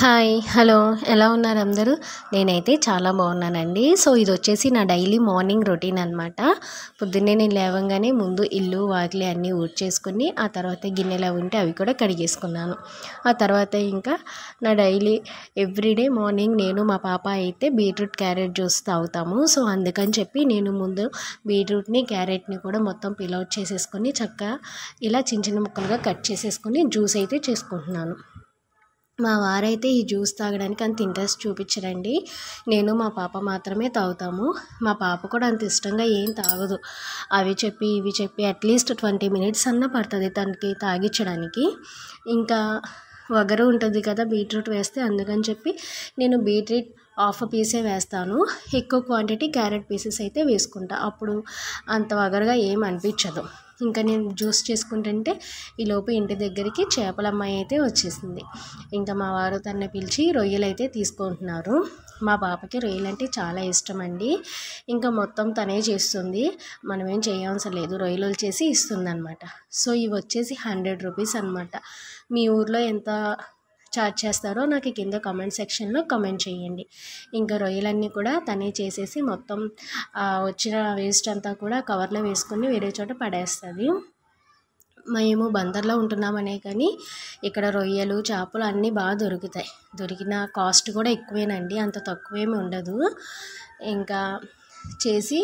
Hi! Hello! ఎలా ఉన్నారు అందరూ? నేనైతే చాలా బాగున్నానండి. సో, ఇదొచ్చేసి నా డైలీ మార్నింగ్ రొటీన్ అనమాట. పొద్దున్నే నేను లేవంగానే ముందు ఇల్లు, వాకిలి అన్నీ ఊడ్చేసుకొని, ఆ తర్వాత గిన్నెలవి ఉంటే అవి కూడా కడిగేసుకున్నాను. ఆ తర్వాత ఇంకా నా డైలీ ఎవ్రీడే మార్నింగ్ నేను, మా పాప అయితే బీట్రూట్, క్యారెట్ జ్యూస్ తాగుతాము. సో, అందుకని చెప్పి నేను ముందు బీట్రూట్‌ని, క్యారెట్‌ని కూడా మొత్తం పీల్ ఔట్ చేసేసుకొని చక్కగా ఇలా చిన్న చిన్న ముక్కలుగా కట్ చేసేసుకొని జ్యూస్ అయితే చేసుకుంటున్నాను. మా వారైతే ఈ జ్యూస్ తాగడానికి అంత ఇంట్రెస్ట్ చూపించరండి. నేను మా పాప మాత్రమే తాగుతాము. మా పాప కూడా అంత ఇష్టంగా ఏం తాగదు. అవి చెప్పి ఇవి చెప్పి అట్లీస్ట్ 20 మినిట్స్ అన్నా పడుతుంది తనకి తాగించడానికి. ఇంకా వగరు ఉంటుంది కదా బీట్రూట్ వేస్తే, అందుకని చెప్పి నేను బీట్రూట్ హాఫ్ పీసే వేస్తాను. ఎక్కువ క్వాంటిటీ క్యారెట్ పీసెస్ అయితే వేసుకుంటా. అప్పుడు అంత వగరుగా ఏం అనిపించదు. ఇంకా నేను జ్యూస్ చేసుకుంటుంటే ఈలోపు ఇంటి దగ్గరికి చేపల అమ్మాయి అయితే వచ్చేసింది. ఇంకా మా వారు తనని పిలిచి రొయ్యలు అయితే తీసుకుంటున్నారు. మా పాపకి రొయ్యలు అంటే చాలా ఇష్టం అండి. ఇంకా మొత్తం తనే చేస్తుంది, మనమేం చేయవసరం లేదు, రొయ్యలు చేసి ఇస్తుంది అనమాట. సో ఇవి వచ్చేసి 100 రూపీస్ అనమాట. మీ ఊర్లో ఎంత చార్జ్ చేస్తారో నాకు కింద కామెంట్ సెక్షన్లో కామెంట్ చేయండి. ఇంకా రొయ్యలన్నీ కూడా తనే చేసేసి మొత్తం వచ్చిన వేస్ట్ అంతా కూడా కవర్లో వేసుకొని వేరే చోట పడేస్తుంది. మేము బందర్లో ఉంటున్నామనే కానీ ఇక్కడ రొయ్యలు, చేపలు అన్నీ బాగా దొరుకుతాయి. దొరికిన కాస్ట్ కూడా ఎక్కువేనండి, అంత తక్కువేమీ ఉండదు. ఇంకా చేసి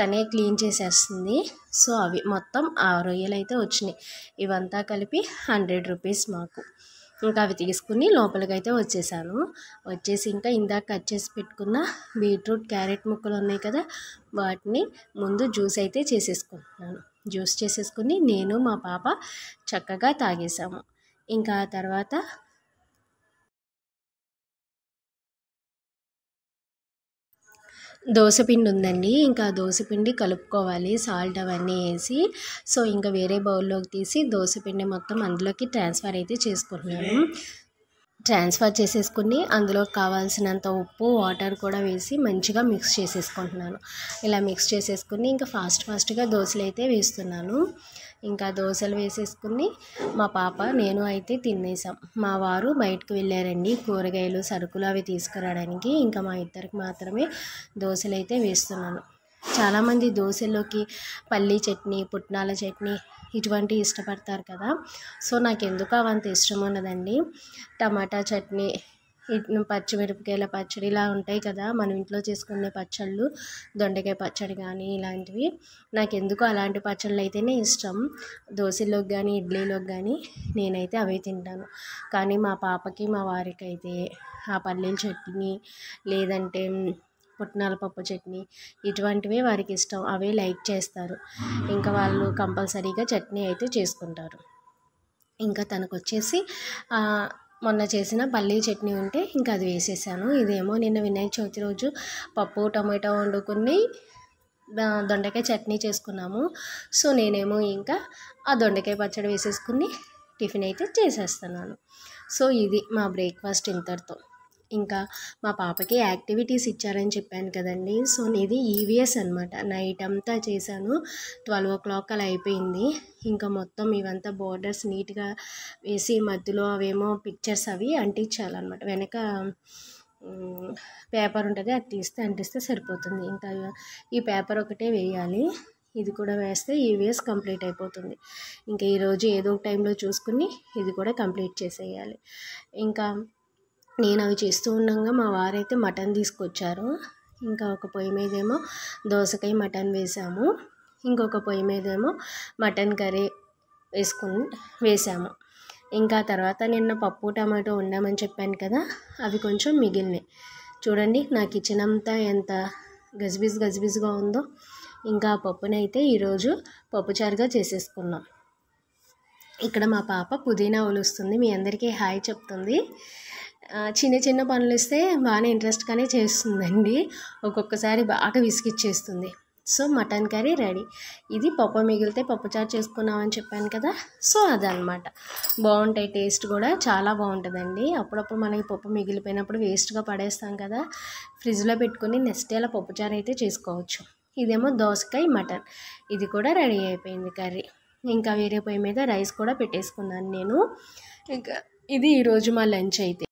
తనే క్లీన్ చేసేస్తుంది. సో అవి మొత్తం ఆ రొయ్యలు అయితే వచ్చినాయి. ఇవంతా కలిపి 100 రూపీస్ మాకు. ఇంకా అవి తీసుకుని లోపలికైతే వచ్చేసాను. వచ్చేసి ఇంకా ఇందాక కట్ చేసి పెట్టుకున్న బీట్రూట్, క్యారెట్ ముక్కలు ఉన్నాయి కదా, వాటిని ముందు జ్యూస్ అయితే చేసేసుకుంటున్నాను. జ్యూస్ చేసేసుకుని నేను, మా పాప చక్కగా తాగేసాము. ఇంకా ఆ తర్వాత దోసపిండి ఉందండి. ఇంకా దోసపిండి కలుపుకోవాలి సాల్ట్ అవన్నీ వేసి. సో ఇంకా వేరే బౌల్లోకి తీసి దోసపిండి మొత్తం అందులోకి ట్రాన్స్ఫర్ అయితే చేసుకుంటున్నాను. ట్రాన్స్ఫర్ చేసేసుకుని అందులో కావాల్సినంత ఉప్పు, వాటర్ కూడా వేసి మంచిగా మిక్స్ చేసేసుకుంటున్నాను. ఇలా మిక్స్ చేసేసుకుని ఇంకా ఫాస్ట్గా దోశలు అయితే వేస్తున్నాను. ఇంకా దోశలు వేసేసుకుని మా పాప, నేను అయితే తినేసాం. మా వారు బయటకు వెళ్ళారండి కూరగాయలు, సరుకులు అవి తీసుకురావడానికి. ఇంకా మా ఇద్దరికి మాత్రమే దోశలు అయితే వేస్తున్నాను. చాలామంది దోశలోకి పల్లీ చట్నీ, పుట్నాల చట్నీ ఇటువంటివి ఇష్టపడతారు కదా. సో నాకు ఎందుకు అవంత ఇష్టం ఉండదండి. టమాటా చట్నీ, పచ్చిమిరపకాయల పచ్చడి ఇలా ఉంటాయి కదా మనం ఇంట్లో చేసుకునే పచ్చళ్ళు, దొండకాయ పచ్చడి కానీ ఇలాంటివి నాకు ఎందుకు అలాంటి పచ్చళ్ళు అయితేనే ఇష్టం. దోశలోకి కానీ ఇడ్లీలోకి కానీ నేనైతే అవే తింటాను. కానీ మా పాపకి, మా వారికి అయితే ఆ పల్లీల చట్నీ లేదంటే పుట్నాల పప్పు చట్నీ ఇటువంటివే వారికి ఇష్టం, అవే లైక్ చేస్తారు. ఇంకా వాళ్ళు కంపల్సరీగా చట్నీ అయితే చేసుకుంటారు. ఇంకా తనకు వచ్చేసి మొన్న చేసిన పల్లీ చట్నీ ఉంటే ఇంకా అది వేసేసాను. ఇదేమో నిన్న వినాయక చవితి రోజు పప్పు, టమాటో వండుకుని దొండకాయ చట్నీ చేసుకున్నాము. సో నేనేమో ఇంకా ఆ దొండకాయ పచ్చడి వేసేసుకుని టిఫిన్ అయితే చేసేస్తున్నాను. సో ఇది మా బ్రేక్ఫాస్ట్ ఇంతటితో. ఇంకా మా పాపకి యాక్టివిటీస్ ఇచ్చారని చెప్పాను కదండి. సో ఇది ఈవీఎస్ అనమాట. నైట్ అంతా చేశాను, 12 o'clock అలా అయిపోయింది. ఇంకా మొత్తం ఇవంతా బోర్డర్స్ నీట్గా వేసి మధ్యలో అవేమో పిక్చర్స్ అవి అంటించాలన్నమాట. వెనక పేపర్ ఉంటుంది, అది తీస్తే అంటిస్తే సరిపోతుంది. ఇంకా ఈ పేపర్ ఒకటే వేయాలి, ఇది కూడా వేస్తే ఈవీఎస్ కంప్లీట్ అయిపోతుంది. ఇంకా ఈరోజు ఏదో ఒక టైంలో చూసుకుని ఇది కూడా కంప్లీట్ చేసేయాలి. ఇంకా నేను అవి చేస్తూ ఉండగా మా వారైతే మటన్ తీసుకొచ్చారు. ఇంకా ఒక పొయ్యి మీదేమో దోసకాయ మటన్ వేసాము, ఇంకొక పొయ్యి మీదేమో మటన్ కర్రీ వేసాము. ఇంకా తర్వాత నిన్న పప్పు, టమాటో వండామని చెప్పాను కదా, అవి కొంచెం మిగిలినాయి. చూడండి నా కిచెన్ అంతా ఎంత గజిబిజిగా ఉందో. ఇంకా ఆ పప్పునైతే ఈరోజు పప్పుచారుగా చేసేసుకున్నాం. ఇక్కడ మా పాప పుదీనా ఒలుస్తుంది, మీ అందరికీ హాయ్ చెప్తుంది. చిన్న చిన్న పనులు ఇస్తే బాగానే ఇంట్రెస్ట్గానే చేస్తుందండి, ఒక్కొక్కసారి బాగా విసిగిచ్చేస్తుంది. So mutton curry ready. ఇది పప్పు మిగిలితే పప్పుచారు చేసుకున్నామని చెప్పాను కదా, సో అదనమాట. బాగుంటాయి, టేస్ట్ కూడా చాలా బాగుంటుందండి. అప్పుడప్పుడు మనకి పప్పు మిగిలిపోయినప్పుడు వేస్ట్గా పడేస్తాం కదా, ఫ్రిడ్జ్లో పెట్టుకుని నెక్స్ట్ డే అలా పప్పుచారు అయితే చేసుకోవచ్చు. ఇదేమో దోసకాయ మటన్, ఇది కూడా రెడీ అయిపోయింది కర్రీ. ఇంకా వేరే పొయ్యి మీద రైస్ కూడా పెట్టేసుకున్నాను నేను. ఇంకా ఇది ఈరోజు మా లంచ్ అయితే.